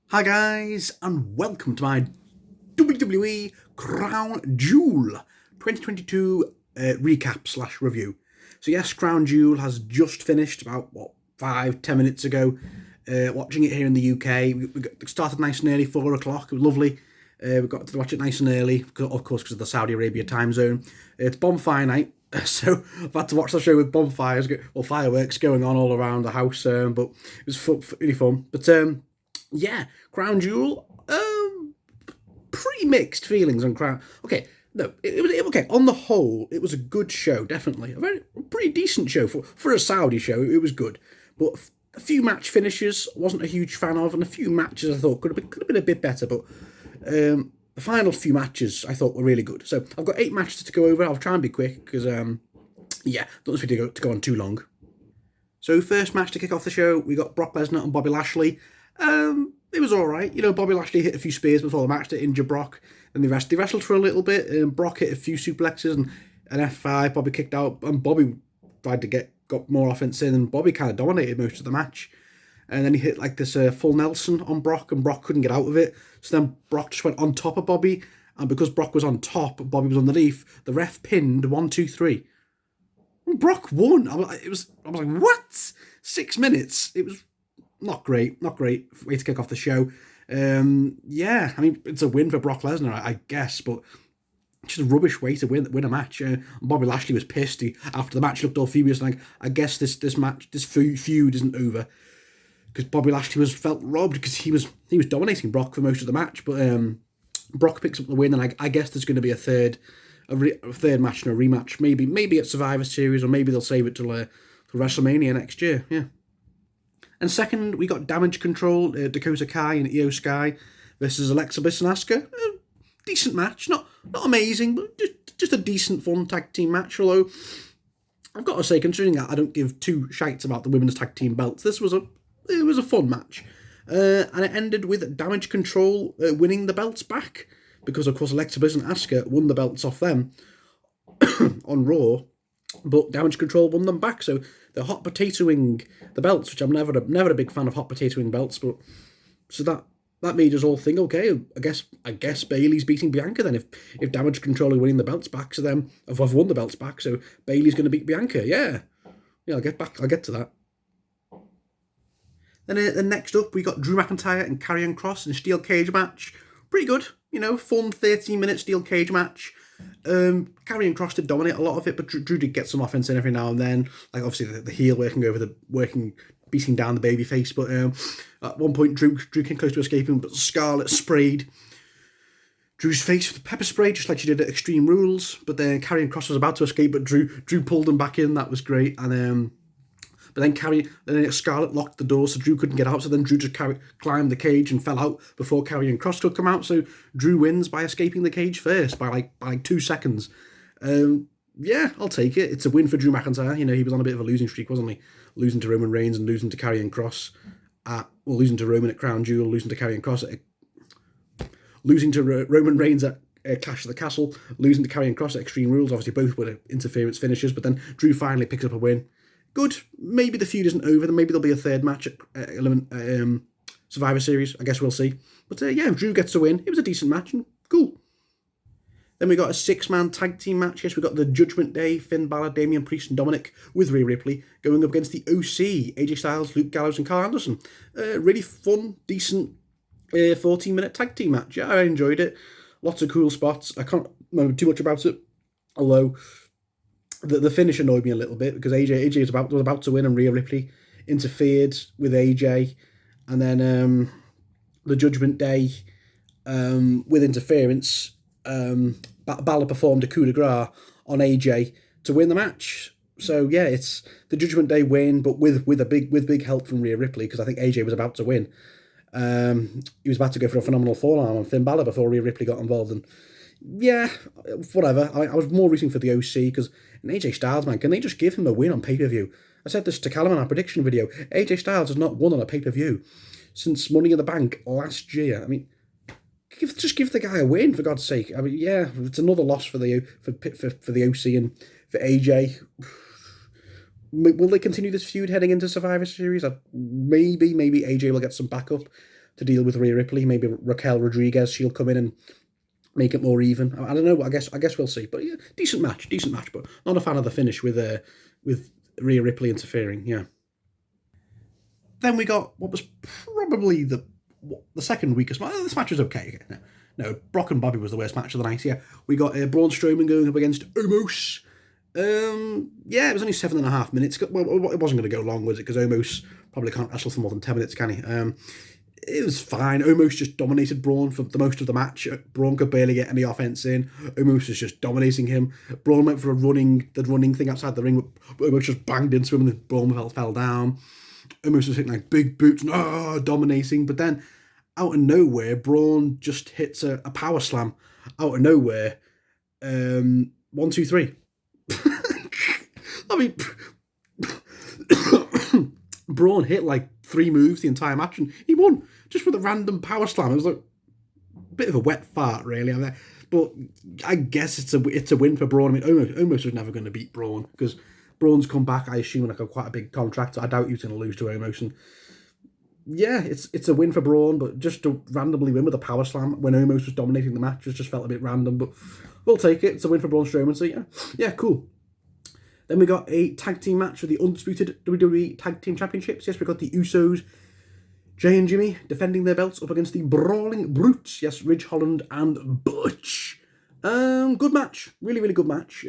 Hi guys, and welcome to my WWE Crown Jewel 2022 recap slash review. So yes, Crown Jewel has just finished about, 5-10 minutes ago. Watching it here in the UK. We started nice and early, 4 o'clock, it was lovely. We got to watch it nice and early, of course because of the Saudi Arabia time zone. It's bonfire night, so I've had to watch the show with bonfires, fireworks going on all around the house, but it was really fun. But yeah, Crown Jewel. Pretty mixed feelings on Crown. Okay, no, it was okay. On the whole, it was a good show. Definitely a pretty decent show for a Saudi show. It was good, but a few match finishes wasn't a huge fan of, and a few matches I thought could have been a bit better. But the final few matches I thought were really good. So I've got 8 matches to go over. I'll try and be quick because yeah, don't want this video to go on too long. So first match to kick off the show, we got Brock Lesnar and Bobby Lashley. It was all right. You know, Bobby Lashley hit a few spears before the match to injure Brock, and they wrestled for a little bit. Brock hit a few suplexes and an F5. Bobby kicked out, and Bobby tried to got more offense in, and Bobby kind of dominated most of the match. And then he hit like this full Nelson on Brock, and Brock couldn't get out of it. So then Brock just went on top of Bobby, and because Brock was on top, Bobby was underneath. The ref pinned 1, 2, 3. Brock won. I was like, what? 6 minutes. It was not great way to kick off the show. Yeah, I mean, it's a win for Brock Lesnar, I guess, but just a rubbish way to win a match. Bobby Lashley was pissed. After the match, he looked all furious. Like, I guess this feud isn't over because Bobby Lashley felt robbed because he was dominating Brock for most of the match. But Brock picks up the win, and I guess there's going to be a third match and a rematch. Maybe at Survivor Series, or maybe they'll save it till WrestleMania next year. Yeah. And second, we got Damage Control, Dakota Kai and Io Sky versus Alexa Bliss and Asuka. Decent match, not amazing, but just a decent, fun tag team match. Although I've got to say, considering that I don't give two shites about the women's tag team belts, this was a fun match, and it ended with Damage Control winning the belts back because, of course, Alexa Bliss and Asuka won the belts off them on Raw. But Damage Control won them back, so they're hot potatoing the belts, which I'm never a big fan of hot potatoing belts. But so that made us all think, okay, I guess Bayley's beating Bianca then if Damage Control are winning the belts back. So then I've won the belts back, so Bayley's going to beat Bianca. Yeah, I'll get to that. Then next up we got Drew McIntyre and Karrion Kross in a steel cage match. Pretty good, fun 13-minute steel cage match. Karrion Kross did dominate a lot of it, but Drew did get some offense in every now and then. Like obviously the heel beating down the baby face. But at one point Drew came close to escaping, but Scarlett sprayed Drew's face with pepper spray, just like she did at Extreme Rules. But then Karrion Kross was about to escape, but Drew pulled him back in. That was great. And but then Scarlett locked the door, so Drew couldn't get out. So then Drew just climbed the cage and fell out before Karrion Kross could come out. So Drew wins by escaping the cage first by like 2 seconds. Yeah, I'll take it. It's a win for Drew McIntyre. He was on a bit of a losing streak, wasn't he? Losing to Roman Reigns and losing to Karrion Kross. Losing to Roman at Crown Jewel, losing to Karrion Kross losing to Roman Reigns at Clash of the Castle, losing to Karrion Kross at Extreme Rules. Obviously, both were interference finishes, but then Drew finally picks up a win. Good. Maybe the feud isn't over. Then maybe there'll be a third match at Survivor Series. I guess we'll see. But yeah, Drew gets a win. It was a decent match and cool. Then we got a 6-man tag team match. Yes, we got the Judgment Day, Finn Balor, Damian Priest, and Dominic with Rhea Ripley going up against the OC, AJ Styles, Luke Gallows, and Carl Anderson. Really fun, decent 14-minute tag team match. Yeah, I enjoyed it. Lots of cool spots. I can't remember too much about it, although the finish annoyed me a little bit because AJ was about to win and Rhea Ripley interfered with AJ, and then the Judgment Day with interference. Balor performed a coup de grace on AJ to win the match. So yeah, it's the Judgment Day win, but with big help from Rhea Ripley because I think AJ was about to win. He was about to go for a phenomenal forearm on Finn Balor before Rhea Ripley got involved, and yeah, whatever. I was more rooting for the OC because AJ Styles, man, can they just give him a win on pay-per-view? I said this to Callum in our prediction video. AJ Styles has not won on a pay-per-view since Money in the Bank last year. I mean, just give the guy a win, for God's sake. I mean, yeah, it's another loss for the OC and for AJ. Will they continue this feud heading into Survivor Series? Maybe AJ will get some backup. to deal with Rhea Ripley. Maybe Raquel Rodriguez, she'll come in and make it more even. I don't know. I guess we'll see. But yeah, decent match. But not a fan of the finish with Rhea Ripley interfering. Yeah. Then we got what was probably the second weakest match. This match was okay. No, Brock and Bobby was the worst match of the night. Yeah, we got Braun Strowman going up against Omos. Yeah, it was only 7.5 minutes. Well, it wasn't going to go long, was it? Because Omos probably can't wrestle for more than 10 minutes, can he? It was fine. Omos just dominated Braun for the most of the match. Braun could barely get any offense in. Omos was just dominating him. Braun went for the running thing outside the ring. Omos just banged into him and Braun fell down. Omos was hitting like big boots and dominating. But then, out of nowhere, Braun just hits a power slam. Out of nowhere. 1, 2, 3. I mean, Braun hit like 3 moves the entire match and he won just with a random power slam. It was like a bit of a wet fart, really. But I guess it's a win for Braun. I mean, Omos was never going to beat Braun because Braun's come back, I assume, like quite a big contract. So I doubt he's going to lose to Omos. And yeah, it's a win for Braun, but just to randomly win with a power slam when Omos was dominating the match just felt a bit random. But we'll take it. It's a win for Braun Strowman. So yeah, cool. Then we got a tag team match for the undisputed WWE Tag Team Championships. Yes, we got the Usos, Jay and Jimmy, defending their belts up against the Brawling Brutes. Yes, Ridge Holland and Butch. Good match. Really, really good match.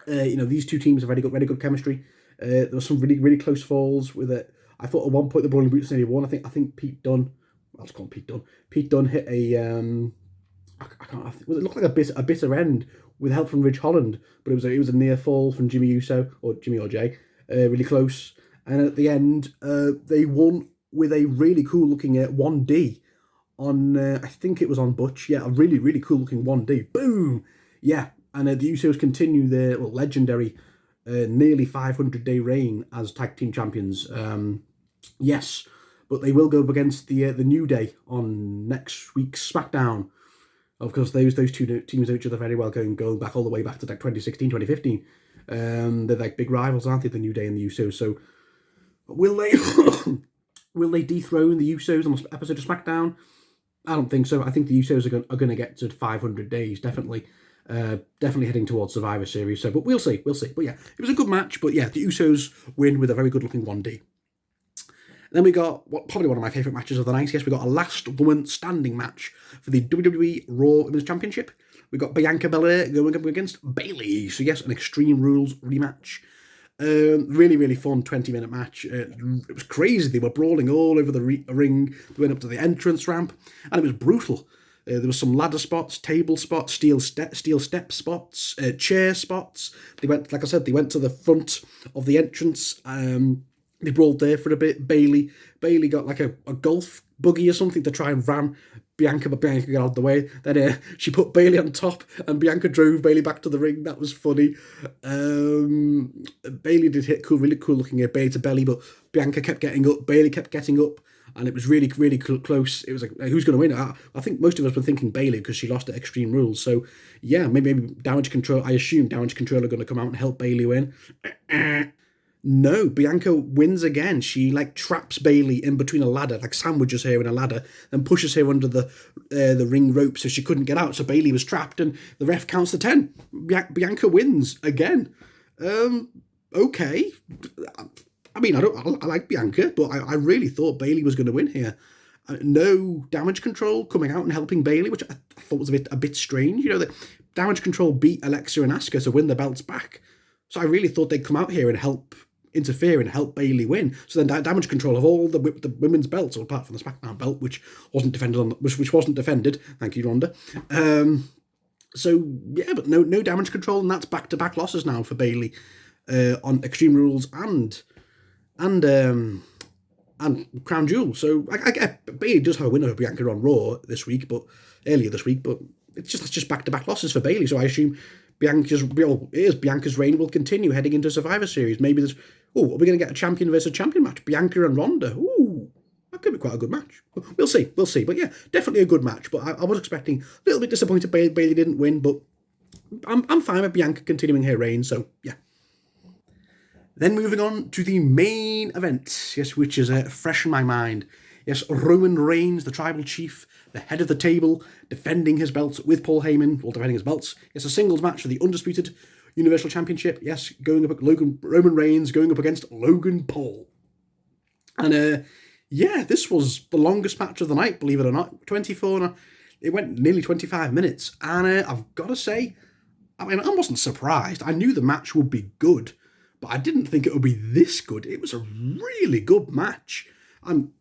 These two teams have very good chemistry. There was some really, really close falls with it. I thought at one point the Brawling Brutes nearly won. I think Pete Dunne. Let's call him Pete Dunne. Pete Dunne hit a it looked like a bitter end with help from Ridge Holland, but it was a near fall from Jimmy Uso or Jay, really close. And at the end, they won with a really cool looking 1D on I think it was on Butch. Yeah, a really really cool looking 1D. Boom. Yeah, and the Usos continue their legendary nearly 500-day reign as tag team champions. Yes, but they will go up against the New Day on next week's SmackDown. Of course, those two teams know each other very well, going back all the way back to like 2016, 2015. They're like big rivals, aren't they, the New Day and the Usos? So will they will they dethrone the Usos on the episode of SmackDown? I don't think so. I think the Usos are going to get to 500 days, definitely. Definitely heading towards Survivor Series. So, but we'll see. But yeah, it was a good match. But yeah, the Usos win with a very good looking 1D. Then we got probably one of my favourite matches of the night. Yes, we got a last woman standing match for the WWE Raw Women's Championship. We got Bianca Belair going up against Bayley. So yes, an Extreme Rules rematch. Really, really fun 20-minute match. It was crazy. They were brawling all over the ring. They went up to the entrance ramp, and it was brutal. There was some ladder spots, table spots, steel step spots, chair spots. They went to the front of the entrance. They brawled there for a bit. Bayley got like a golf buggy or something to try and ram Bianca, but Bianca got out of the way. Then she put Bayley on top, and Bianca drove Bayley back to the ring. That was funny. Bayley did hit really cool looking at Bayley to belly, but Bianca kept getting up. Bayley kept getting up, and it was really, really close. It was like, who's going to win? I think most of us were thinking Bayley because she lost at Extreme Rules. So yeah, maybe Damage Control. I assume Damage Control are going to come out and help Bayley win. No, Bianca wins again. She traps Bayley in between a ladder, sandwiches her in a ladder, then pushes her under the ring rope so she couldn't get out. So Bayley was trapped, and the ref counts to 10. Bianca wins again. Okay. I mean, I like Bianca, but I really thought Bayley was going to win here. No Damage Control coming out and helping Bayley, which I thought was a bit strange. That Damage Control beat Alexa and Asuka to win the belts back. So I really thought they'd come out here and interfere and help Bayley win. So then Damage Control of all the women's belts, or apart from the SmackDown belt, which wasn't defended. Thank you, Rhonda. So yeah, but no Damage Control, and that's back-to-back losses now for Bayley on Extreme Rules and Crown Jewel. So I get Bayley does have a win over Bianca on Raw earlier this week, but that's just back-to-back losses for Bayley. So I assume Bianca's reign will continue heading into Survivor Series. Maybe are we going to get a champion versus champion match? Bianca and Ronda. Ooh, that could be quite a good match. We'll see. But yeah, definitely a good match. But I was expecting a little bit disappointed Bayley didn't win, but I'm fine with Bianca continuing her reign. So yeah. Then moving on to the main event, yes, which is fresh in my mind. Yes, Roman Reigns, the tribal chief, the head of the table, defending his belts with Paul Heyman, or defending his belts. It's a singles match for the undisputed Universal Championship. Yes, Roman Reigns going up against Logan Paul. And yeah, this was the longest match of the night, believe it or not. 24, it went nearly 25 minutes. And I've got to say, I mean, I wasn't surprised. I knew the match would be good, but I didn't think it would be this good. It was a really good match. And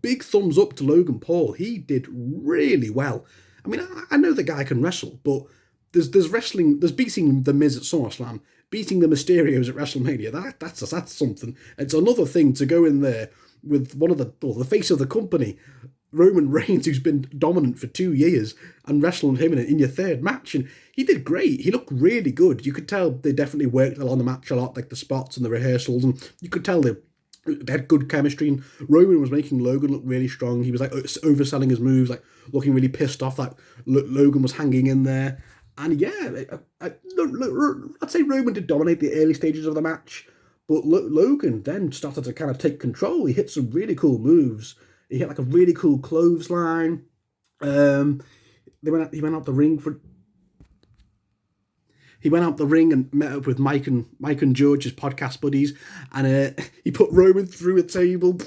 big thumbs up to Logan Paul. He did really well. I mean, I know the guy can wrestle, but there's wrestling, there's beating The Miz at SummerSlam, beating the Mysterios at WrestleMania. That's something. It's another thing to go in there with one of the face of the company, Roman Reigns, who's been dominant for 2 years, and wrestling him in your third match. And he did great. He looked really good. You could tell they definitely worked on the match a lot, like the spots and the rehearsals, and you could tell they had good chemistry. And Roman was making Logan look really strong. He was like overselling his moves, like looking really pissed off that Logan was hanging in there. And yeah, I'd say Roman did dominate the early stages of the match, but Logan then started to kind of take control. He hit some really cool moves. He hit like a really cool clothesline. He went out the ring and met up with Mike and George, his podcast buddies, and he put Roman through a table,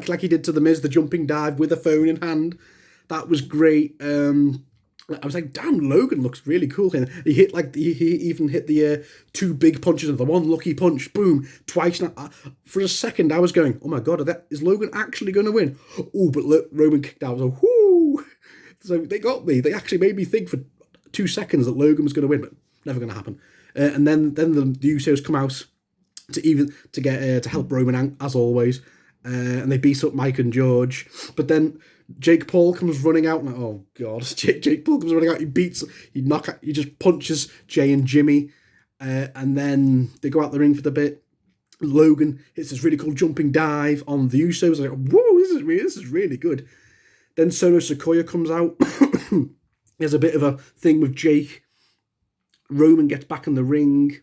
like he did to The Miz, the jumping dive with a phone in hand. That was great. I was like, damn, Logan looks really cool. And he even hit the 2 big punches and the one lucky punch, boom, twice. And for a second, I was going, oh my God, is Logan actually going to win? Oh, but Roman kicked out. I was like, whoo! So they got me. They actually made me think for 2 seconds that Logan was going to win, but never going to happen. And then the Usos come out to help Roman, as always. And they beat up Mike and George. But then Jake Paul comes running out, and oh God, Jake Paul comes running out. He just punches Jay and Jimmy, and then they go out the ring for the bit. Logan hits this really cool jumping dive on the Usos. Like, whoa, this is really good. Then Solo Sikoa comes out. He has a bit of a thing with Jake. Logan gets back in the ring,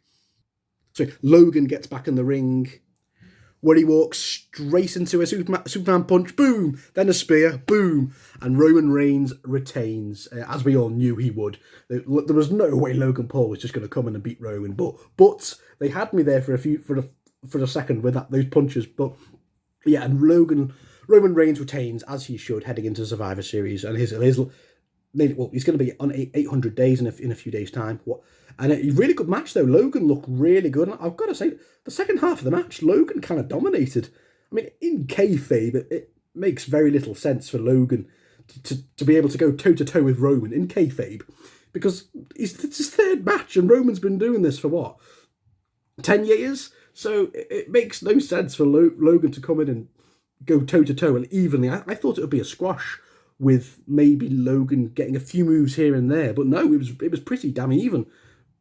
where he walks straight into a Superman punch, boom, then a spear, boom, and Roman Reigns retains, as we all knew he would. There was no way Logan Paul was just going to come in and beat Roman, but they had me there for a second with those punches. But yeah, and Roman Reigns retains, as he should, heading into Survivor Series, and he's going to be on 800 days in a few days' time. And a really good match, though. Logan looked really good. And I've got to say, the second half of the match, Logan kind of dominated. I mean, in kayfabe, it makes very little sense for Logan to be able to go toe-to-toe with Roman in kayfabe, because it's his third match, and Roman's been doing this for, 10 years? So it makes no sense for Logan to come in and go toe-to-toe and evenly. I thought it would be a squash, with maybe Logan getting a few moves here and there, but no, it was pretty damn even,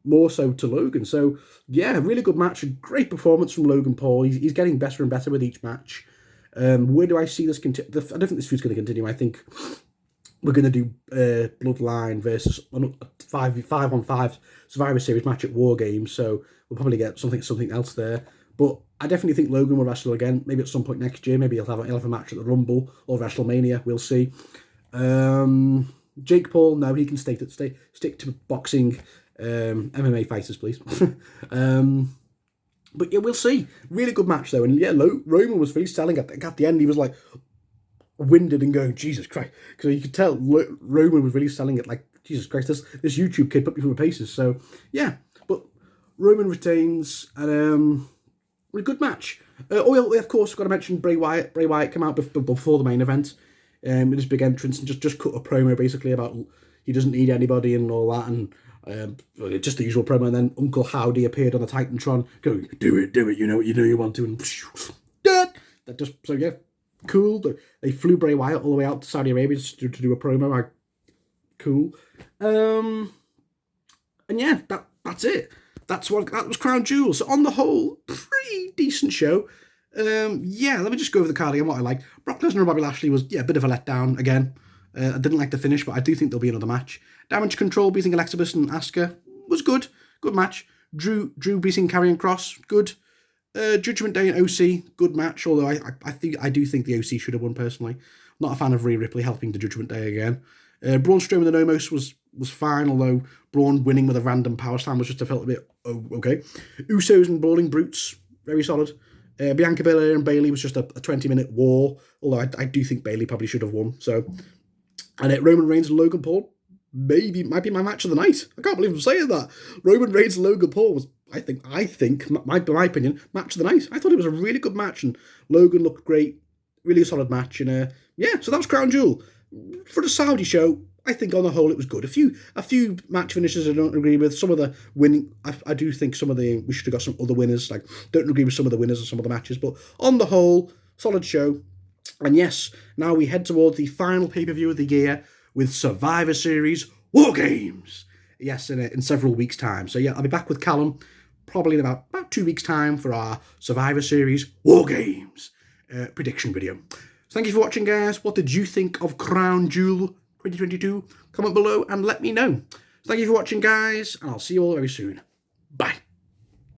more so to Logan. So yeah, really good match, a great performance from Logan Paul. He's getting better and better with each match. Where do I see this continue? I don't think this feud's going to continue. I think we're going to do Bloodline versus 5-on-5 Survivor Series match at War Games, so we'll probably get something else there. But I definitely think Logan will wrestle again, maybe at some point next year. Maybe he'll have a match at the Rumble or WrestleMania. We'll see. Jake Paul, no, he can stick to boxing. MMA fighters, please. But yeah, we'll see. Really good match though, and yeah, Roman was really selling at the end. He was like winded and going, Jesus Christ, because you could tell Roman was really selling it, like, Jesus Christ, this YouTube kid put me through the paces. So yeah, but Roman retains, and a good match. Of course, we've got to mention Bray Wyatt. Bray Wyatt came out before the main event, with his big entrance, and just cut a promo basically about he doesn't need anybody and all that, and just the usual promo. And then Uncle Howdy appeared on the Titantron, going, "Do it, you know what you want to," and that just, so yeah, cool. They flew Bray Wyatt all the way out to Saudi Arabia to do a promo. Like, cool. And yeah, that's it. That was Crown Jewel. So on the whole, pretty decent show. Yeah, let me just go over the card again, what I liked. Brock Lesnar and Bobby Lashley was, a bit of a letdown again. I didn't like the finish, but I do think there'll be another match. Damage Control beating Alexa Bliss and Asuka was good. Good match. Drew beating Karrion Kross, good. Judgment Day and OC, good match. Although I do think the OC should have won personally. Not a fan of Rhea Ripley helping the Judgment Day again. Braun Strowman and Omos was fine, although Braun winning with a random power slam was just, I felt a bit okay. Usos and Brawling Brutes, very solid. Bianca Belair and Bayley was just a 20-minute war, although I do think Bayley probably should have won. So, and Roman Reigns and Logan Paul might be my match of the night. I can't believe I'm saying that. Roman Reigns and Logan Paul was, I think, my opinion, match of the night. I thought it was a really good match, and Logan looked great, really solid match, and yeah. So that was Crown Jewel for the Saudi show. I think on the whole it was good. A few match finishes I don't agree with. Some of the winning, I do think we should have got some other winners. Like, don't agree with some of the winners of some of the matches, but on the whole, solid show. And yes, now we head towards the final pay-per-view of the year with Survivor Series War Games. Yes, in several weeks' time. So yeah, I'll be back with Callum probably in about 2 weeks' time for our Survivor Series War Games prediction video. So thank you for watching, guys. What did you think of Crown Jewel 2022? Comment below and let me know. Thank you for watching, guys, and I'll see you all very soon.